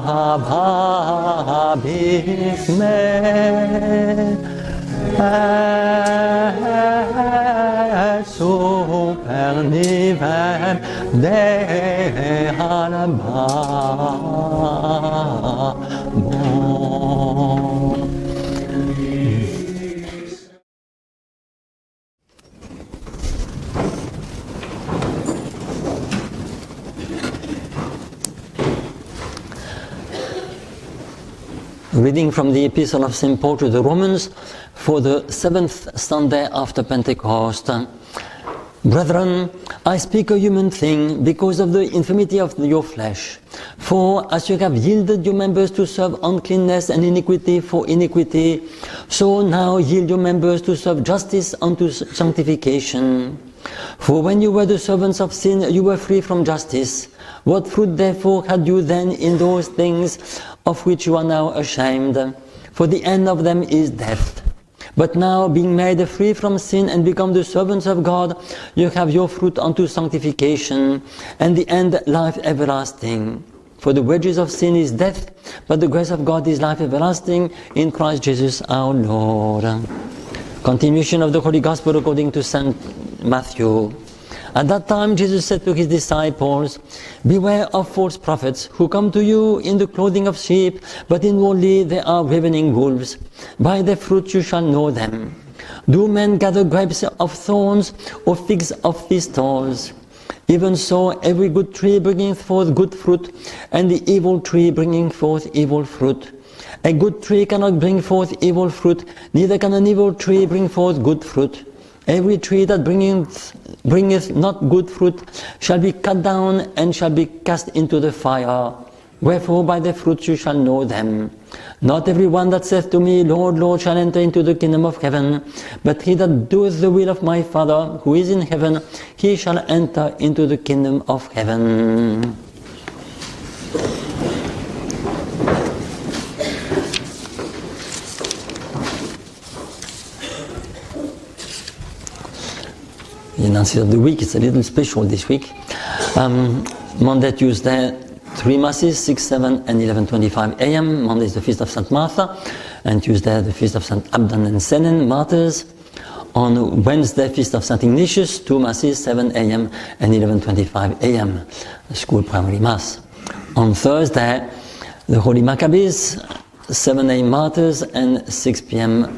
bhabisme super nivem dehanabhamo. Reading from the Epistle of St. Paul to the Romans for the 7th Sunday after Pentecost. Brethren, I speak a human thing because of the infirmity of your flesh. For as you have yielded your members to serve uncleanness and iniquity for iniquity, so now yield your members to serve justice unto sanctification. For when you were the servants of sin, you were free from justice. What fruit therefore had you then in those things of which you are now ashamed? For the end of them is death. But now, being made free from sin and become the servants of God, you have your fruit unto sanctification, and the end life everlasting. For the wages of sin is death, but the grace of God is life everlasting in Christ Jesus our Lord. Continuation of the Holy Gospel according to St. Matthew. At that time Jesus said to his disciples, beware of false prophets who come to you in the clothing of sheep, but inwardly they are ravening wolves. By their fruit you shall know them. Do men gather grapes of thorns or figs of thistles? Even so every good tree bringeth forth good fruit, and the evil tree bringing forth evil fruit. A good tree cannot bring forth evil fruit, neither can an evil tree bring forth good fruit. Every tree that bringeth not good fruit shall be cut down and shall be cast into the fire. Wherefore by their fruits you shall know them. Not every one that saith to me, Lord, Lord, shall enter into the kingdom of heaven, but he that doeth the will of my Father who is in heaven, he shall enter into the kingdom of heaven. The Announcement of the week is a little special this week. Monday, Tuesday, 3 Masses, 6, 7 and 11:25 a.m. Monday is the Feast of St. Martha, and Tuesday the Feast of St. Abdan and Sennen, martyrs. On Wednesday, Feast of St. Ignatius, 2 Masses, 7 a.m. and 11:25 a.m. School Primary Mass. On Thursday, the Holy Maccabees, 7 a.m. martyrs and 6 p.m.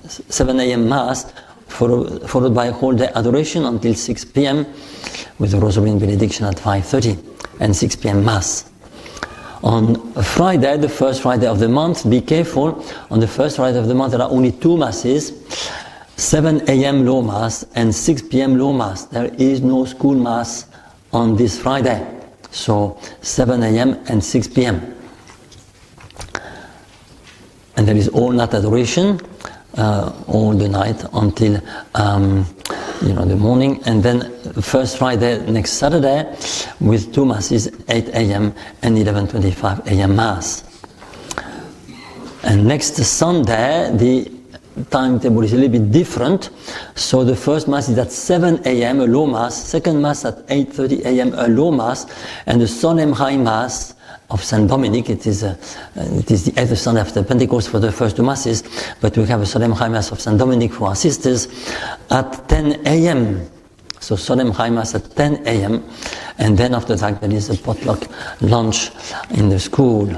7 a.m. Mass, followed by a whole day adoration until 6 p.m. with the Rosary and Benediction at 5:30 and 6 p.m. Mass. On Friday, the first Friday of the month, be careful, on the first Friday of the month there are only 2 Masses, 7 a.m. Low Mass and 6 p.m. Low Mass. There is no school Mass on this Friday, so 7 a.m. and 6 p.m. And there is all night adoration, all the night until the morning, and then first Friday next Saturday with 2 Masses, 8 a.m. and 11:25 a.m. Mass. And next Sunday the timetable is a little bit different. So the first Mass is at 7 a.m. a Low Mass, second Mass at 8:30 a.m. a Low Mass, and the Solemn High Mass of St. Dominic. It is the 8th Sunday after Pentecost for the first 2 Masses, but we have a Solemn High Mass of St. Dominic for our sisters at 10 a.m. So Solemn High Mass at 10 a.m. and then after that there is a potluck lunch in the school.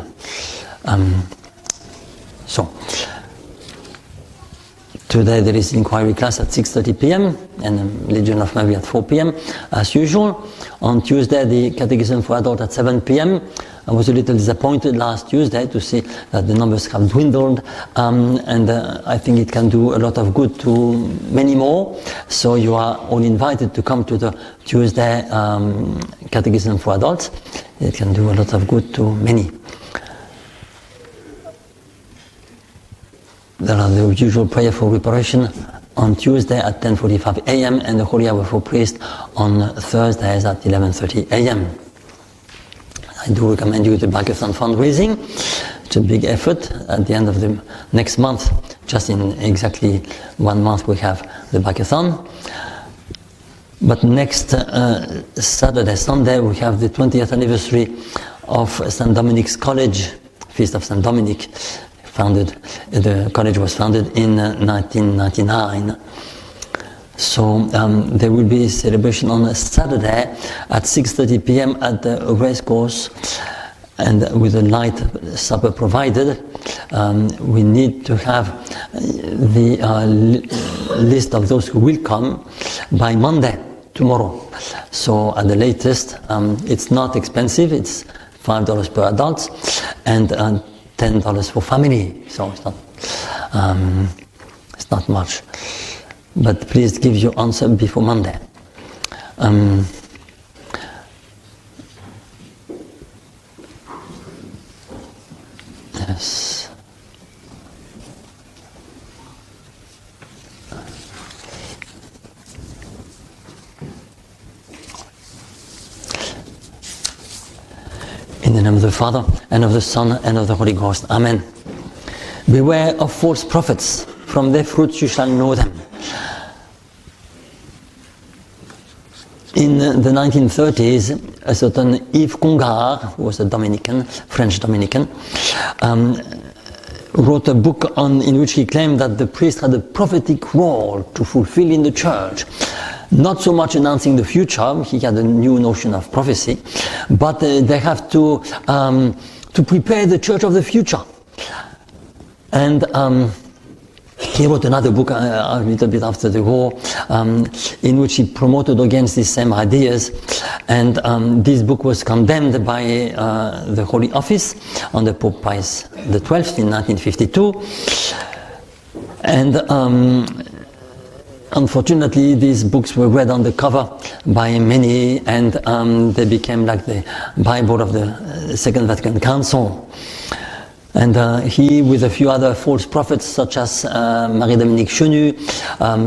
Today there is inquiry class at 6:30 p.m. and Legion of Mary at 4 p.m. as usual. On Tuesday the Catechism for Adults at 7 p.m. I was a little disappointed last Tuesday to see that the numbers have dwindled, and I think it can do a lot of good to many more. So you are all invited to come to the Tuesday Catechism for Adults. It can do a lot of good to many. There are the usual prayer for reparation on Tuesday at 10:45 a.m. and the Holy Hour for Priest on Thursdays at 11:30 a.m. I do recommend you the Bikeathon fundraising. It's a big effort. At the end of the next month, just in exactly 1 month, we have the Bikeathon. But next Saturday, Sunday, we have the 20th anniversary of St. Dominic's College, Feast of St. Dominic, the college was founded in 1999. So there will be a celebration on a Saturday at 6:30 p.m. at the racecourse, and with a light supper provided. We need to have the list of those who will come by Monday, tomorrow. So at the latest, it's not expensive, it's $5 per adult and $10 for family, so it's not much. But please give your answer before Monday. Yes. In the name of the Father, and of the Son, and of the Holy Ghost. Amen. Beware of false prophets. From their fruits you shall know them. In the 1930s, a certain Yves Congar, who was a Dominican, French Dominican, wrote a book in which he claimed that the priest had a prophetic role to fulfill in the church. Not so much announcing the future, he had a new notion of prophecy, but they have to prepare the church of the future. And he wrote another book a little bit after the war, in which he promoted against these same ideas. And this book was condemned by the Holy Office under Pope Pius XII in 1952. And unfortunately, these books were read undercover by many, and they became like the Bible of the Second Vatican Council. And he, with a few other false prophets such as Marie-Dominique Chenu,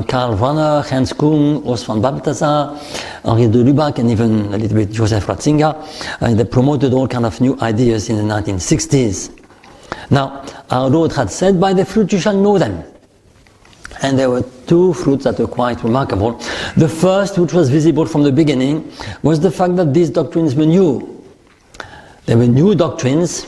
Karl Rahner, Hans Kung, Urs von Balthasar, Henri de Lubac, and even a little bit Joseph Ratzinger, they promoted all kind of new ideas in the 1960s. Now, our Lord had said, by the fruit you shall know them. And there were two fruits that were quite remarkable. The first, which was visible from the beginning, was the fact that these doctrines were new. They were new doctrines,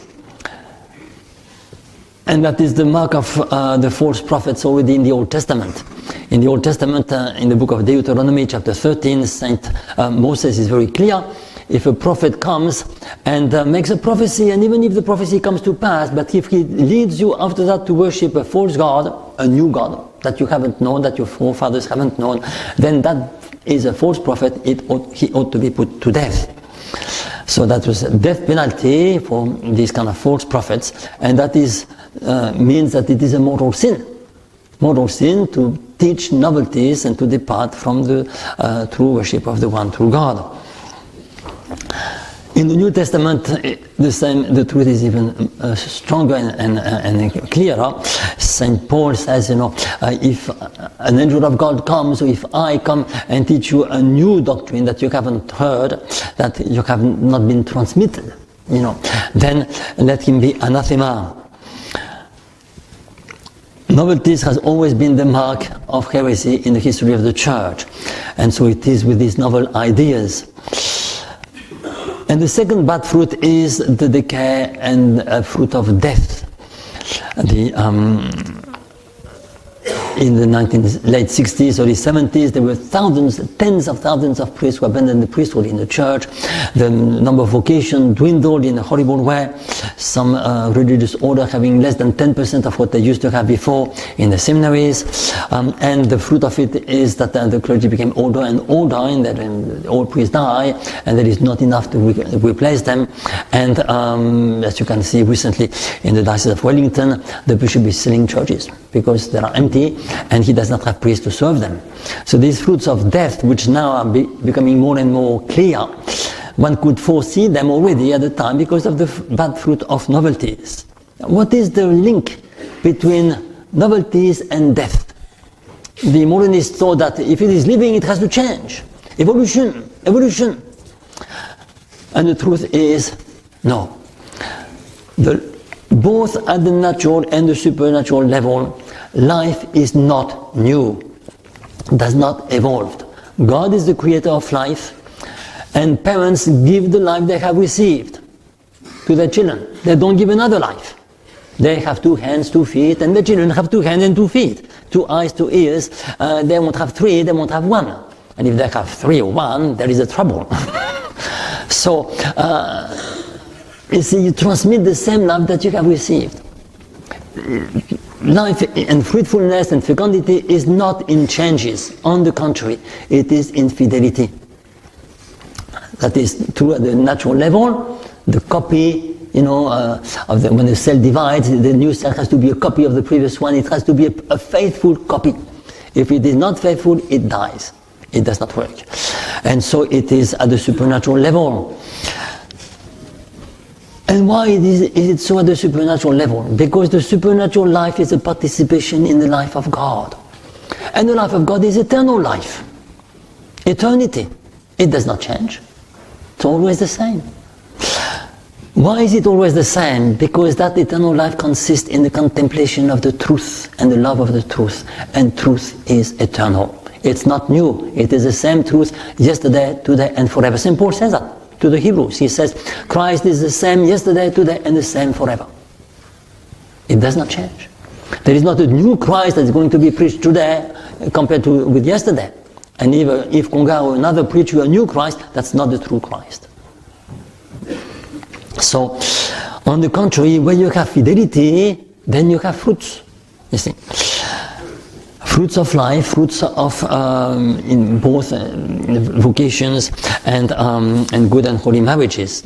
and that is the mark of the false prophets already in the Old Testament. In the Old Testament, in the book of Deuteronomy, chapter 13, Saint Moses is very clear. If a prophet comes and makes a prophecy, and even if the prophecy comes to pass, but if he leads you after that to worship a false god, a new god, that you haven't known, that your forefathers haven't known, then that is a false prophet, he ought to be put to death. So that was a death penalty for these kind of false prophets, and that is means that it is a mortal sin to teach novelties and to depart from the true worship of the one true God. In the New Testament, the truth is even stronger and clearer. Saint Paul says, if an angel of God comes, or if I come and teach you a new doctrine that you haven't heard, that you have not been transmitted, then let him be anathema. Novelties has always been the mark of heresy in the history of the Church, and so it is with these novel ideas. And the second bad fruit is the decay and fruit of death. In the late 60s, early 70s, there were tens of thousands of priests who abandoned the priesthood in the church. The number of vocations dwindled in a horrible way. Some religious order having less than 10% of what they used to have before in the seminaries. And the fruit of it is that the clergy became older and older, and that all priests die, and there is not enough to replace them. And as you can see recently in the Diocese of Wellington, the bishop is selling churches because they are empty, and he does not have priests to serve them. So these fruits of death, which now are becoming more and more clear, one could foresee them already at the time because of the bad fruit of novelties. What is the link between novelties and death? The modernists thought that if it is living, it has to change. Evolution. And the truth is, no. Both at the natural and the supernatural level, life is not new, does not evolve. God is the creator of life, and parents give the life they have received. to their children. They don't give another life. They have 2 hands, 2 feet, and the children have 2 hands and 2 feet, 2 eyes, 2 ears. They won't have 3, they won't have 1. And if they have 3 or 1, there is a trouble. So, you see, you transmit the same love that you have received. Life and fruitfulness and fecundity is not in changes. On the contrary, it is in fidelity. That is true at the natural level. The copy, when the cell divides, the new cell has to be a copy of the previous one. It has to be a faithful copy. If it is not faithful, it dies. It does not work. And so it is at the supernatural level. And why is it so at the supernatural level? Because the supernatural life is a participation in the life of God. And the life of God is eternal life. Eternity. It does not change. It's always the same. Why is it always the same? Because that eternal life consists in the contemplation of the truth and the love of the truth. And truth is eternal. It's not new. It is the same truth yesterday, today, and forever. St. Paul says that to the Hebrews. He says, Christ is the same yesterday, today, and the same forever. It does not change. There is not a new Christ that is going to be preached today compared to with yesterday. And if Congar or another preach you a new Christ, that's not the true Christ. So, on the contrary, when you have fidelity, then you have fruits. You see, fruits of life, fruits of in both vocations and good and holy marriages.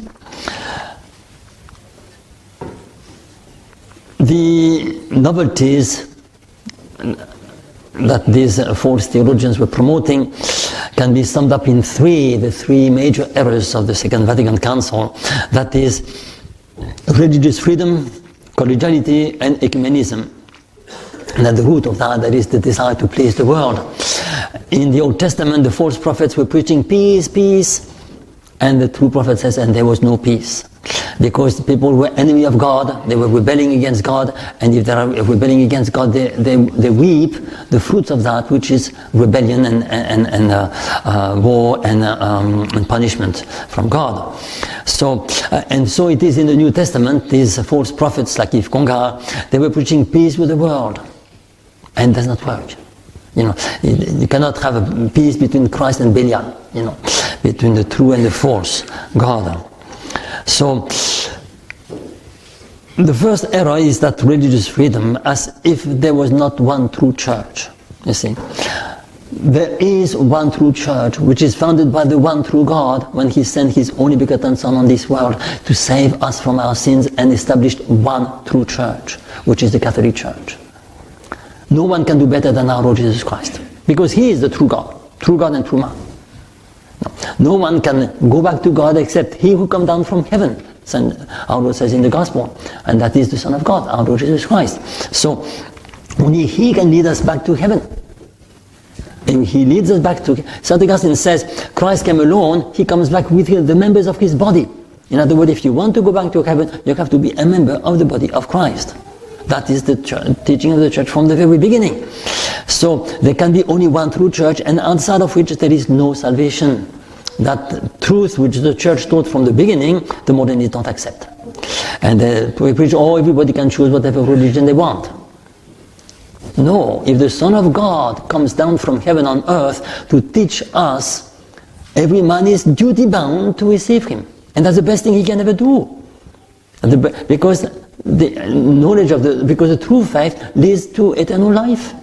The novelties that these false theologians were promoting can be summed up in the three major errors of the Second Vatican Council. That is religious freedom, collegiality, and ecumenism. And at the root of that, there is the desire to please the world. In the Old Testament, the false prophets were preaching peace, peace, and the true prophet says, and there was no peace. Because people were enemy of God, they were rebelling against God, and if they are rebelling against God, they reap the fruits of that, which is rebellion and war and punishment from God. So, and so it is in the New Testament. These false prophets like Yves Congar, they were preaching peace with the world, and it does not work. You cannot have a peace between Christ and Belial. Between the true and the false God. So, the first error is that religious freedom, as if there was not one true church. You see, there is one true church, which is founded by the one true God when He sent His only begotten Son on this world to save us from our sins, and established one true church, which is the Catholic Church. No one can do better than our Lord Jesus Christ, because He is the true God and true man. No one can go back to God except He who come down from heaven, our Lord says in the Gospel, and that is the Son of God, our Lord Jesus Christ. So only He can lead us back to heaven. And He leads us back to... St. Augustine says, Christ came alone, He comes back with the members of His body. In other words, if you want to go back to heaven, you have to be a member of the body of Christ. That is the teaching of the church from the very beginning. So there can be only one true church, and outside of which there is no salvation. That truth which the church taught from the beginning, the modernists don't accept. And we preach, everybody can choose whatever religion they want. No, if the Son of God comes down from heaven on earth to teach us, every man is duty bound to receive Him. And that's the best thing he can ever do. Because the knowledge because the true faith leads to eternal life.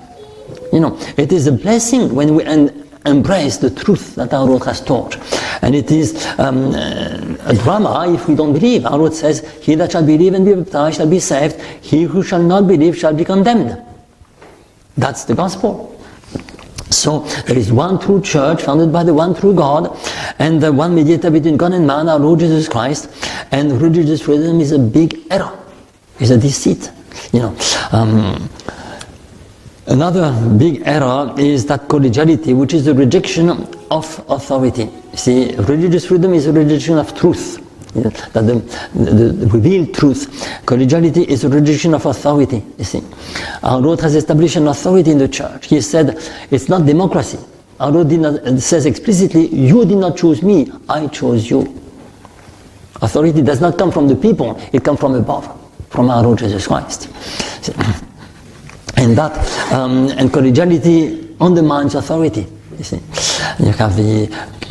It is a blessing when we embrace the truth that our Lord has taught. And it is a drama if we don't believe. Our Lord says, he that shall believe and be baptized shall be saved. He who shall not believe shall be condemned. That's the gospel. So there is one true church founded by the one true God, and the one mediator between God and man, our Lord Jesus Christ. And religious freedom is a big error. It's a deceit. Another big error is that collegiality, which is the rejection of authority. See, religious freedom is a rejection of truth, that the revealed truth. Collegiality is a rejection of authority. You see, our Lord has established an authority in the church. He said, it's not democracy. Our Lord says explicitly, you did not choose me, I chose you. Authority does not come from the people, it comes from above, from our Lord Jesus Christ. And that, and collegiality undermines authority, you see. You have the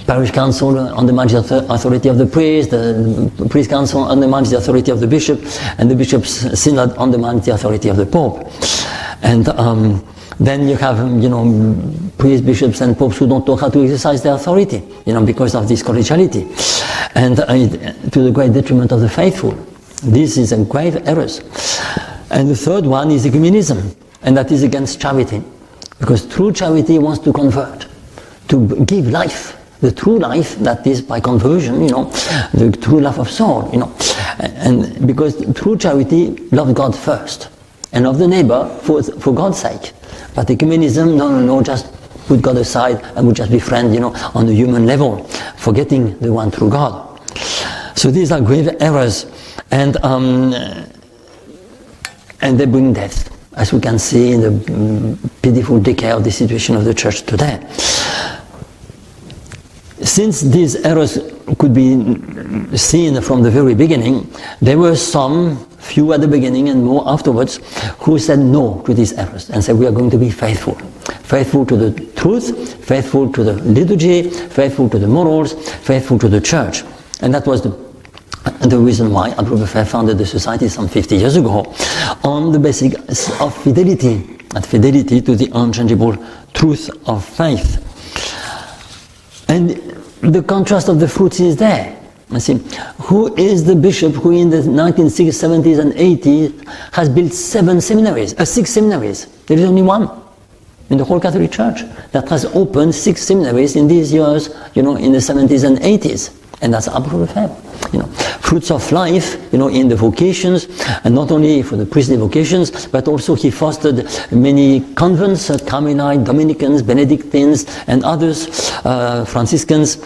parish council undermines the authority of the priest, the priest council undermines the authority of the bishop, and the bishop's synod undermines the authority of the pope. And then you have, priests, bishops, and popes who don't know how to exercise their authority, because of this collegiality, and to the great detriment of the faithful. This is a grave error. And the third one is ecumenism, and that is against charity, because true charity wants to convert, to give life, the true life that is by conversion, the true life of soul, and because true charity loves God first, and love the neighbor for God's sake. But ecumenism, no, just put God aside and we just be friends, on the human level, forgetting the one true God. So these are grave errors, and they bring death, as we can see in the pitiful decay of the situation of the church today. Since these errors could be seen from the very beginning, there were few at the beginning and more afterwards, who said no to these errors and said we are going to be faithful. Faithful to the truth, faithful to the liturgy, faithful to the morals, faithful to the church. And that was the reason why Andrew Lefebvre founded the society some 50 years ago, on the basis of fidelity, and fidelity to the unchangeable truth of faith. And the contrast of the fruits is there. You see, who is the bishop who in the 1960s, 70s and 80s has built 6 seminaries? There is only one in the whole Catholic Church that has opened 6 seminaries in these years, in the 70s and 80s. And that's Andrew Lefebvre. Fruits of life, in the vocations, and not only for the priestly vocations, but also he fostered many convents, Carmelite, Dominicans, Benedictines, and others, Franciscans.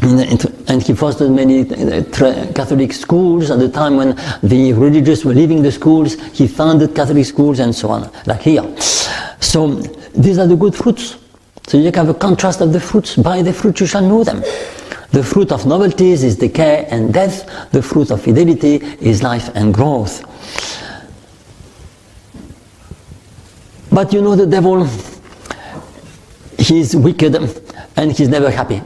And he fostered many Catholic schools at the time when the religious were leaving the schools. He founded Catholic schools and so on, like here. So these are the good fruits. So you have a contrast of the fruits. By the fruit you shall know them. The fruit of novelties is decay and death. The fruit of fidelity is life and growth. But the devil, he's wicked and he's never happy.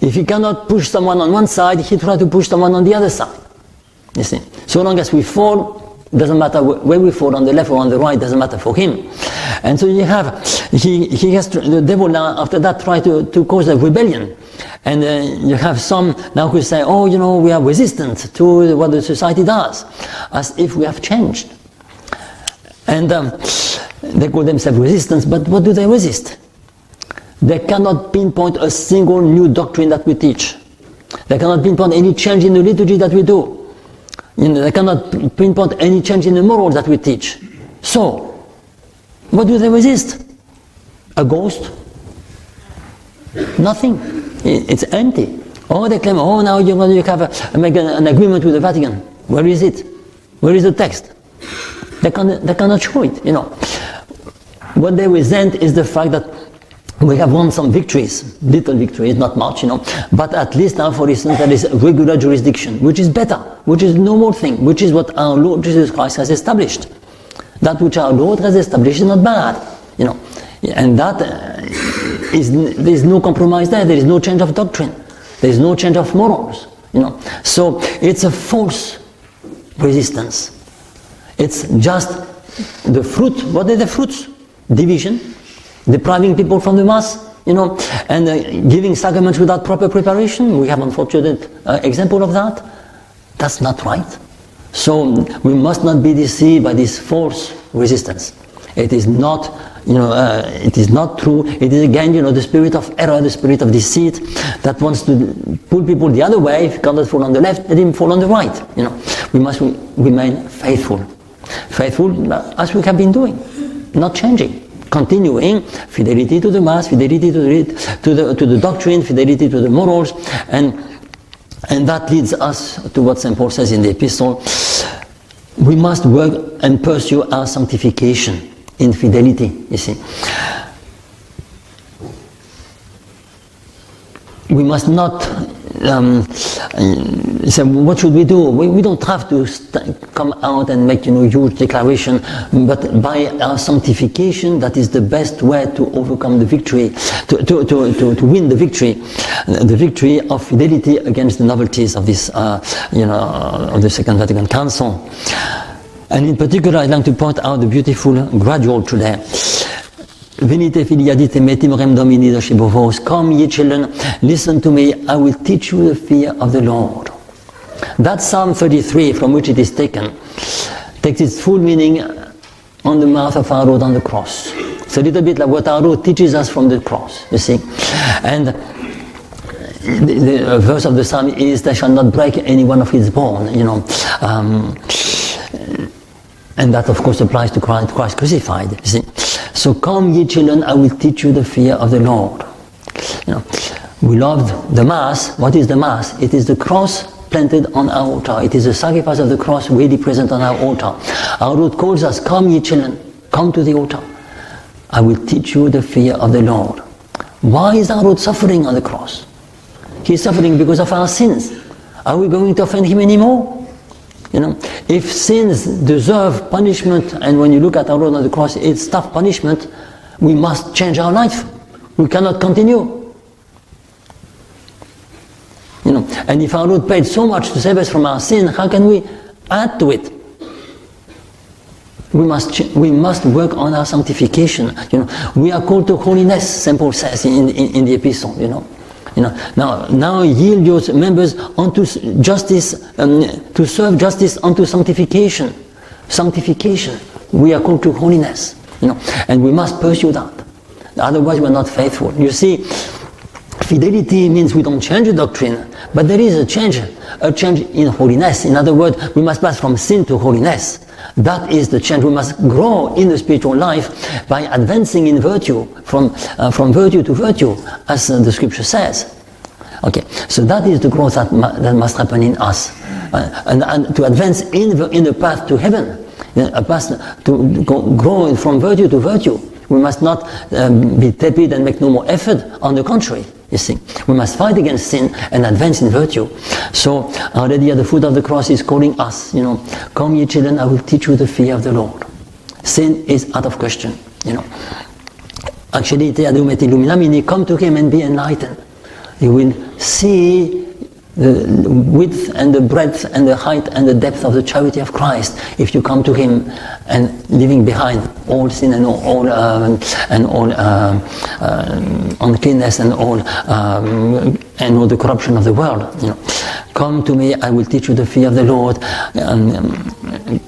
If he cannot push someone on one side, he tries to push someone on the other side. You see, so long as we fall, doesn't matter where we fall, on the left or on the right, doesn't matter for him. And so he has the devil now after that try to cause a rebellion. And you have some now who say, we are resistant to what the society does, as if we have changed. And they call themselves resistance, but what do they resist? They cannot pinpoint a single new doctrine that we teach. They cannot pinpoint any change in the liturgy that we do. They cannot pinpoint any change in the morals that we teach. So, what do they resist? A ghost? Nothing. It's empty. They claim, now you have make an agreement with the Vatican. Where is it? Where is the text? They cannot show it, What they resent is the fact that we have won some victories, little victories, not much, but at least now, for instance, there is regular jurisdiction, which is better, which is no more thing, which is what our Lord Jesus Christ has established. That which our Lord has established is not bad, and that there is no compromise there is no change of doctrine, there is no change of morals, So it's a false resistance. It's just the fruit. What are the fruits? Division. Depriving people from the Mass, and giving sacraments without proper preparation. We have an unfortunate example of that. That's not right. So we must not be deceived by this false resistance. It is not, it is not true. It is again, the spirit of error, the spirit of deceit that wants to pull people the other way. If you cannot fall on the left, let him fall on the right. We must remain faithful. Faithful as we have been doing, not changing. Continuing fidelity to the Mass, fidelity to the doctrine, fidelity to the morals, and that leads us to what St. Paul says in the epistle. We must work and pursue our sanctification in fidelity, you see. We must not he said, what should we do? We don't have to come out and make huge declaration, but by our sanctification, that is the best way to overcome the victory, to win the victory of fidelity against the novelties of this, of the Second Vatican Council. And in particular, I'd like to point out the beautiful gradual today. Venite filia dite metim rem domini docebo vos. Come ye children, listen to me, I will teach you the fear of the Lord. That Psalm 33 from which it is taken takes its full meaning on the mouth of our Lord on the cross. It's a little bit like what our Lord teaches us from the cross, you see. And the verse of the Psalm is, they shall not break any one of his bones, and that of course applies to Christ crucified, you see. So come ye children, I will teach you the fear of the Lord. We love the Mass. What is the Mass? It is the cross planted on our altar. It is the sacrifice of the cross really present on our altar. Our Lord calls us, come ye children, come to the altar. I will teach you the fear of the Lord. Why is our Lord suffering on the cross? He is suffering because of our sins. Are we going to offend him anymore? If sins deserve punishment, and when you look at our Lord on the cross, it's tough punishment, we must change our life. We cannot continue. And if our Lord paid so much to save us from our sin, how can we add to it? We must work on our sanctification. We are called to holiness, St. Paul says in the epistle. Now yield your members unto justice, to serve justice unto sanctification. Sanctification. We are called to holiness, and we must pursue that. Otherwise, we are not faithful. You see, fidelity means we don't change the doctrine, but there is a change in holiness. In other words, we must pass from sin to holiness. That is the change. We must grow in the spiritual life by advancing in virtue, from virtue to virtue, as the scripture says. Okay, so that is the growth that must happen in us, and to advance in the path to heaven, a path to grow from virtue to virtue. We must not be tepid and make no more effort. On the contrary, you see, we must fight against sin and advance in virtue. So Our Lady at the foot of the cross is calling us, come ye children, I will teach you the fear of the Lord. Sin is out of question, Actually, te adum et illuminamini, come to him and be enlightened. You will see the width and the breadth and the height and the depth of the charity of Christ if you come to him and leaving behind all sin and all uncleanness and all the corruption of the world. Come to me, I will teach you the fear of the Lord.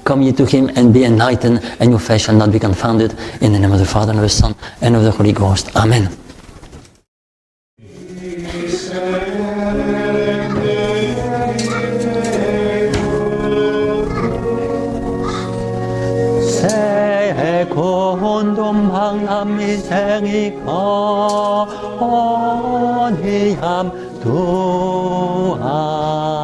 Come ye to him and be enlightened, and your face shall not be confounded. In the name of the Father and of the Son and of the Holy Ghost. Amen. 미생이 건희함 두함